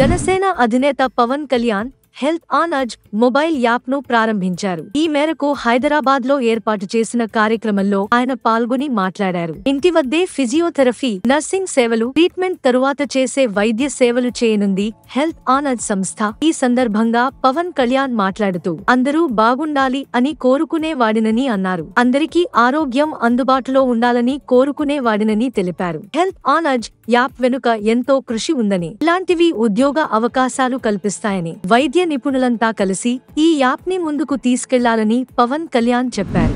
జనసేన అధినేత Pawan Kalyan health on అజ్ mobile app ను ప్రారంభించారు. ఈ మేరకు హైదరాబాద్ లో ఏర్పాటు చేసిన కార్యక్రమంలో ఆయన పాల్గొని మాట్లాడారు. ఇంటి వద్దే ఫిజియోథెరపీ, నర్సింగ్ సేవలు, ట్రీట్మెంట్ తరువాత చేసే వైద్య సేవలు చేయనుంది హెల్త్ ఆన్ అజ్ సంస్థ. ఈ సందర్భంగా పవన్ కళ్యాణ్ మాట్లాడుతూ అందరూ బాగుండాలి అని కోరుకునేవాడినని అన్నారు. అందరికీ ఆరోగ్యం అందుబాటులో ఉండాలని కోరుకునేవాడినని తెలిపారు. హెల్త్ ఆన్ అజ్ యాప్ వెనుక ఎంతో కృషి ఉందని, ఇలాంటివి ఉద్యోగ అవకాశాలు కల్పిస్తాయని, వైద్య నిపుణులంతా కలిసి ఈ యాప్ ని ముందుకు తీసుకెళ్లాలని పవన్ కళ్యాణ్ చెప్పారు.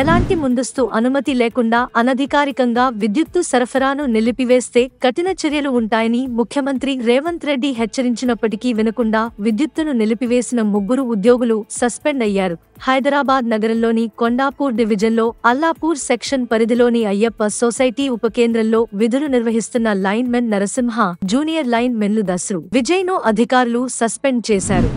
ఎలాంటి ముందస్తు అనుమతి లేకుండా అనధికారికంగా విద్యుత్తు సరఫరాను నిలిపివేస్తే కఠిన చర్యలు ఉంటాయని ముఖ్యమంత్రి రేవంత్ రెడ్డి హెచ్చరించినప్పటికీ వినకుండా విద్యుత్తును నిలిపివేసిన 3 ఉద్యోగులు సస్పెండ్ అయ్యారు. హైదరాబాద్ నగరంలోని కొండాపూర్ డివిజన్లో అల్లాపూర్ సెక్షన్ పరిధిలోని అయ్యప్ప సొసైటీ ఉపకేంద్రంలో విధులు నిర్వహిస్తున్న linemen Narasimha, junior line మెన్లు దస్రు, విజయ్ ను అధికారులు సస్పెండ్ చేశారు.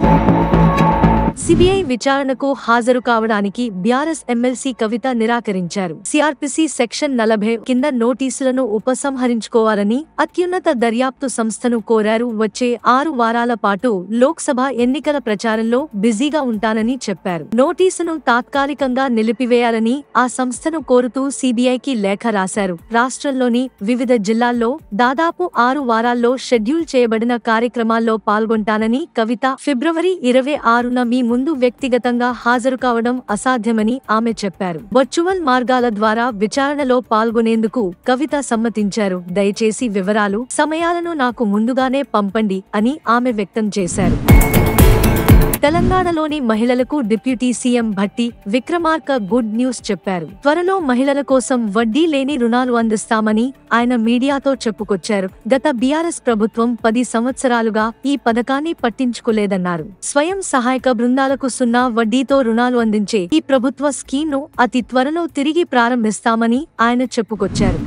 సిబిఐ విచారణకు హాజరు కావడానికి బీఆర్ఎస్ ఎమ్మెల్సీ కవిత నిరాకరించారు. సిఆర్పిసి సెక్షన్ 40 కింద నోటీసులను ఉపసంహరించుకోవాలని అత్యున్నత దర్యాప్తు సంస్థను కోరారు. వచ్చే 6 వారాల పాటు లోక్సభ ఎన్నికల ప్రచారంలో బిజీగా ఉంటానని చెప్పారు. నోటీసును తాత్కాలికంగా నిలిపివేయాలని ఆ సంస్థను కోరుతూ సిబిఐకి లేఖ రాశారు. రాష్ట్రంలోని వివిధ జిల్లాల్లో దాదాపు 6 వారాల్లో షెడ్యూల్ చేయబడిన కార్యక్రమాల్లో పాల్గొంటానని కవిత ఫిబ్రవరి 26న మీ ముందు వ్యక్తిగతంగా హాజరు కావడం అసాధ్యమని ఆమె చెప్పారు. వర్చువల్ మార్గాల ద్వారా విచారణలో పాల్గొనేందుకు కవిత సమ్మతించారు. దయచేసి వివరాలు, సమయాలను నాకు ముందుగానే పంపండి అని ఆమె వ్యక్తం చేశారు. తెలంగాణలోని మహిళలకు deputy CM Bhatti Vikramarka good news చెప్పారు. త్వరలో మహిళల కోసం వడ్డీ లేని రుణాలు అందిస్తామని ఆయన మీడియాతో చెప్పుకొచ్చారు. గత బీఆర్ఎస్ ప్రభుత్వం 10 సంవత్సరాలుగా ఈ పథకాన్ని పట్టించుకోలేదన్నారు. స్వయం సహాయక బృందాలకు 0 వడ్డీతో రుణాలు అందించే ఈ ప్రభుత్వ స్కీమ్ను అతి త్వరలో తిరిగి ప్రారంభిస్తామని ఆయన చెప్పుకొచ్చారు.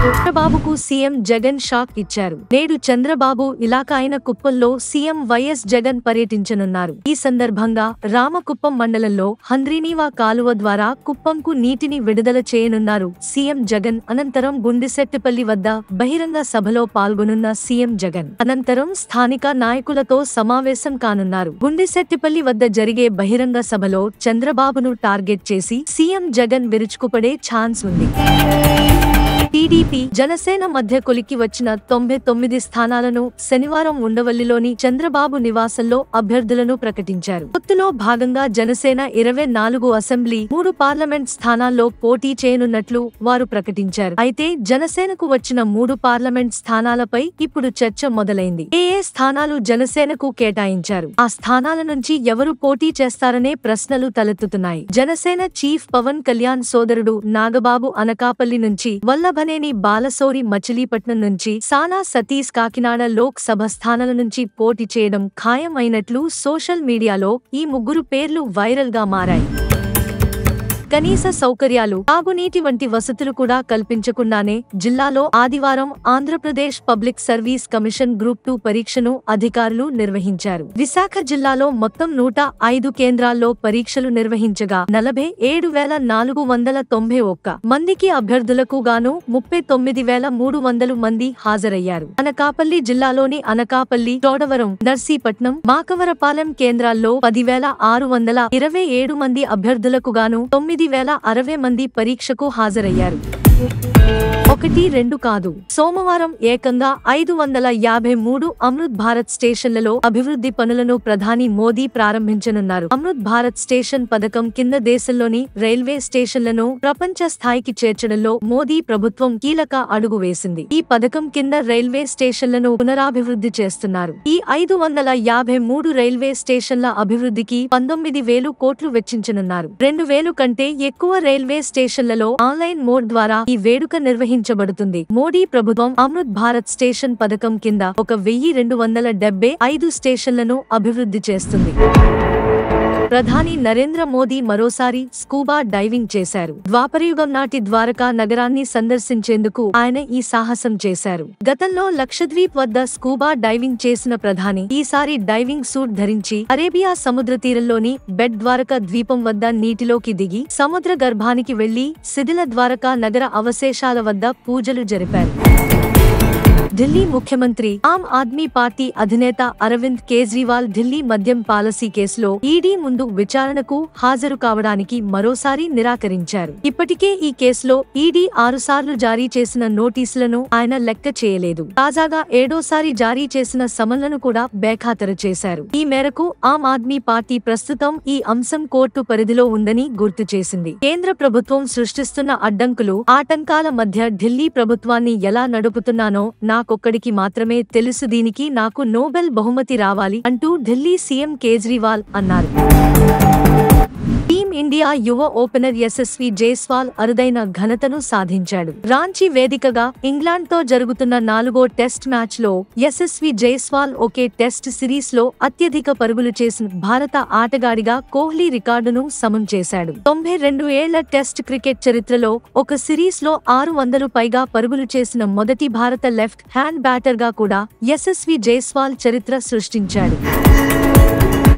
చంద్రబాబుకు సీఎం జగన్ షాక్ ఇచ్చారు. నేడు చంద్రబాబు ఇలాకా అయిన కుప్పంలో సీఎం వైఎస్ జగన్ పర్యటించనున్నారు. ఈ సందర్భంగా రామకుప్పం మండలంలో హంద్రీనీవా కాలువ ద్వారా కుప్పంకు నీటిని విడుదల చేయనున్నారు సీఎం జగన్. అనంతరం గుండిశెట్టిపల్లి వద్ద బహిరంగ సభలో పాల్గొనున్న సీఎం జగన్ అనంతరం స్థానిక నాయకులతో సమావేశం కానున్నారు. గుండిశెట్టిపల్లి వద్ద జరిగే బహిరంగ సభలో చంద్రబాబును టార్గెట్ చేసి సీఎం జగన్ విరుచుకుపడే ఛాన్స్ ఉంది. టీడీపీ జనసేన మధ్య కొలిక్కి వచ్చిన 99 స్థానాలను శనివారం ఉండవల్లిలోని చంద్రబాబు నివాసంలో అభ్యర్థులను ప్రకటించారు. పొత్తులో భాగంగా జనసేన 24 అసెంబ్లీ, 3 పార్లమెంట్ స్థానాల్లో పోటీ చేయనున్నట్లు వారు ప్రకటించారు. అయితే జనసేనకు వచ్చిన 3 పార్లమెంట్ స్థానాలపై ఇప్పుడు చర్చ మొదలైంది. ఏ స్థానాలు జనసేనకు కేటాయించారు, ఆ స్థానాల నుంచి ఎవరు పోటీ చేస్తారనే ప్రశ్నలు తలెత్తుతున్నాయి. జనసేన చీఫ్ పవన్ కళ్యాణ్ సోదరుడు నాగబాబు అనకాపల్లి నుంచి, వల్లభనేని బాలశౌరి మచిలీపట్నం నుంచి, సానా సతీష్ కాకినాడ లోక్ సభ స్థానాల నుంచి పోటీ చేయడం ఖాయం అయినట్లు సోషల్ మీడియాలో ఈ 3 పేర్లు వైరల్ గా మారాయి. కనీస సౌకర్యాలు, తాగునీటి వంటి వసతులు కూడా కల్పించకుండానే జిల్లాలో ఆదివారం Andhra Pradesh public service commission group 2 పరీక్షను అధికారులు నిర్వహించారు. విశాఖ జిల్లాలో మొత్తం 105 కేంద్రాల్లో పరీక్షలు నిర్వహించగా 47,491 మందికి అభ్యర్థులకు గాను 39,300 మంది హాజరయ్యారు. అనకాపల్లి జిల్లాలోని అనకాపల్లి, చోడవరం, నర్సీపట్నం, మాకవరపాలెం కేంద్రాల్లో 10,627 మంది అభ్యర్థులకు గాను 9,060 మంది పరీక్షకు హాజరయ్యారు. 1-2 కాదు, సోమవారం ఏకంగా 553 అమృత్ భారత్ స్టేషన్లలో అభివృద్ధి పనులను ప్రధాని మోదీ ప్రారంభించనున్నారు. అమృత్ భారత్ స్టేషన్ పథకం కింద దేశంలోని రైల్వే స్టేషన్లను ప్రపంచ స్థాయికి చేర్చడంలో మోదీ ప్రభుత్వం కీలక అడుగు వేసింది. ఈ పథకం కింద రైల్వే స్టేషన్లను పునరాభివృద్ధి చేస్తున్నారు. ఈ 553 రైల్వే స్టేషన్ల అభివృద్ధికి 19,000 కోట్లు వెచ్చించనున్నారు. 2,000 కంటే ఎక్కువ రైల్వే స్టేషన్లలో ఆన్లైన్ మోడ్ ద్వారా ఈ వేడుక నిర్వహించబడుతుంది. మోడీ ప్రభుత్వం అమృత్ భారత్ స్టేషన్ పథకం కింద 1,275 స్టేషన్లను అభివృద్ధి చేస్తుంది. ప్రధాని నరేంద్ర మోదీ మరోసారి స్కూబా డైవింగ్ చేశారు. ద్వాపరయుగం నాటి ద్వారకా నగరాన్ని సందర్శించేందుకు ఆయన ఈ సాహసం చేశారు. గతంలో లక్షద్వీప్ వద్ద స్కూబా డైవింగ్ చేసిన ప్రధాని ఈసారి డైవింగ్ సూట్ ధరించి అరేబియా సముద్ర తీరంలోని బెట్ ద్వారకా ద్వీపం వద్ద నీటిలోకి దిగి సముద్ర గర్భానికి వెళ్లి శిథిల ద్వారకా నగర అవశేషాల వద్ద పూజలు జరిపారు. ఢిల్లీ ముఖ్యమంత్రి ఆమ్ ఆద్మీ పార్టీ అధినేత అరవింద్ కేజ్రీవాల్ ఢిల్లీ మద్యం పాలసీ కేసులో ఈడీ ముందు విచారణకు హాజరు కావడానికి మరోసారి నిరాకరించారు. ఇప్పటికే ఈ కేసులో ఈడీ 6 సార్లు జారీ చేసిన నోటీసులను ఆయన లెక్క చేయలేదు. తాజాగా 7వ జారీ చేసిన సమన్లను కూడా బేఖాతరు చేశారు. ఈ మేరకు ఆమ్ ఆద్మీ పార్టీ ప్రస్తుతం ఈ అంశం కోర్టు పరిధిలో ఉందని గుర్తు చేసింది. కేంద్ర ప్రభుత్వం సృష్టిస్తున్న అడ్డంకులు, ఆటంకాల మధ్య ఢిల్లీ ప్రభుత్వాన్ని ఎలా నడుపుతున్నానో నాకొక్కడికి మాత్రమే తెలుసు, దీనికి నాకు నోబెల్ బహుమతి రావాలి అంటూ ఢిల్లీ సీఎం కేజ్రీవాల్ అన్నారు. టీమ్ ఇండియా యువ ఓపెనర్ యశస్వి జైస్వాల్ అరుదైన ఘనతను సాధించాడు. రాంచీ వేదికగా ఇంగ్లాండ్తో జరుగుతున్న 4వ టెస్ట్ మ్యాచ్లో యశస్వి జైస్వాల్ ఒకే టెస్ట్ సిరీస్లో అత్యధిక పరుగులు చేసిన భారత ఆటగాడిగా కోహ్లీ రికార్డును సమం చేశాడు. 92 ఏళ్ల టెస్ట్ క్రికెట్ చరిత్రలో ఒక సిరీస్లో 600 పైగా పరుగులు చేసిన మొదటి భారత లెఫ్ట్ హ్యాండ్ బ్యాటర్గా కూడా యశస్వి జైస్వాల్ చరిత్ర సృష్టించాడు.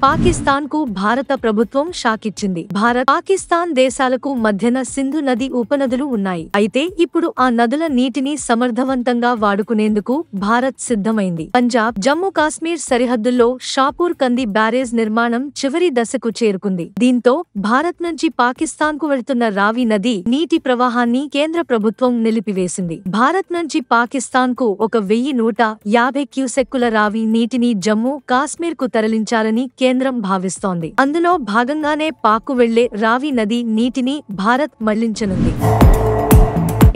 పాకిస్తాన్ కు భారత ప్రభుత్వం షాకిచ్చింది. పాకిస్తాన్ దేశాలకు మధ్యన సింధు నది ఉపనదులు ఉన్నాయి. అయితే ఇప్పుడు ఆ నదుల నీటిని సమర్థవంతంగా వాడుకునేందుకు భారత్ సిద్ధమైంది. పంజాబ్, జమ్మూ కాశ్మీర్ సరిహద్దుల్లో షాపూర్ కంది బ్యారేజ్ నిర్మాణం చివరి దశకు చేరుకుంది. దీంతో భారత్ నుంచి పాకిస్తాన్ కు వెళ్తున్న రావి నది నీటి ప్రవాహాన్ని కేంద్ర ప్రభుత్వం నిలిపివేసింది. భారత్ నుంచి పాకిస్తాన్ కు 1150 క్యూసెక్కుల రావి నీటిని జమ్మూ కాశ్మీర్ కు తరలించాలని కేంద్రం భావిస్తోంది. అందులో భాగంగానే పాక్కు వెళ్లే రావి నది నీటిని భారత్ మళ్లించనుంది.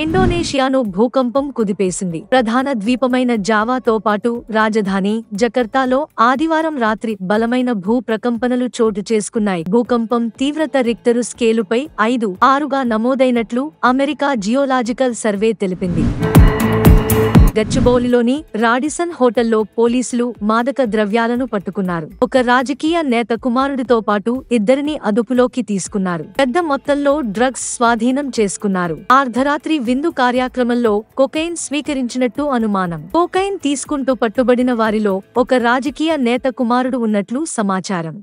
ఇండోనేషియాను భూకంపం కుదిపేసింది. ప్రధాన ద్వీపమైన జావాతో పాటు రాజధాని జకర్తాలో ఆదివారం రాత్రి బలమైన భూ ప్రకంపనలు చోటు చేసుకున్నాయి. భూకంపం తీవ్రత రిక్టరు స్కేలుపై 5.6గా నమోదైనట్లు అమెరికా జియోలాజికల్ సర్వే తెలిపింది. గచ్చిబౌలిలోని రాడిసన్ హోటల్లో పోలీసులు మాదక ద్రవ్యాలను పట్టుకున్నారు. ఒక రాజకీయ నేత కుమారుడితో పాటు 2ని అదుపులోకి తీసుకున్నారు. పెద్ద మొత్తంలో డ్రగ్స్ స్వాధీనం చేసుకున్నారు. అర్ధరాత్రి విందు కార్యక్రమంలో కొకైన్ స్వీకరించినట్టు అనుమానం. కొకైన్ తీసుకుంటూ పట్టుబడిన వారిలో ఒక రాజకీయ నేత కుమారుడు ఉన్నట్లు సమాచారం.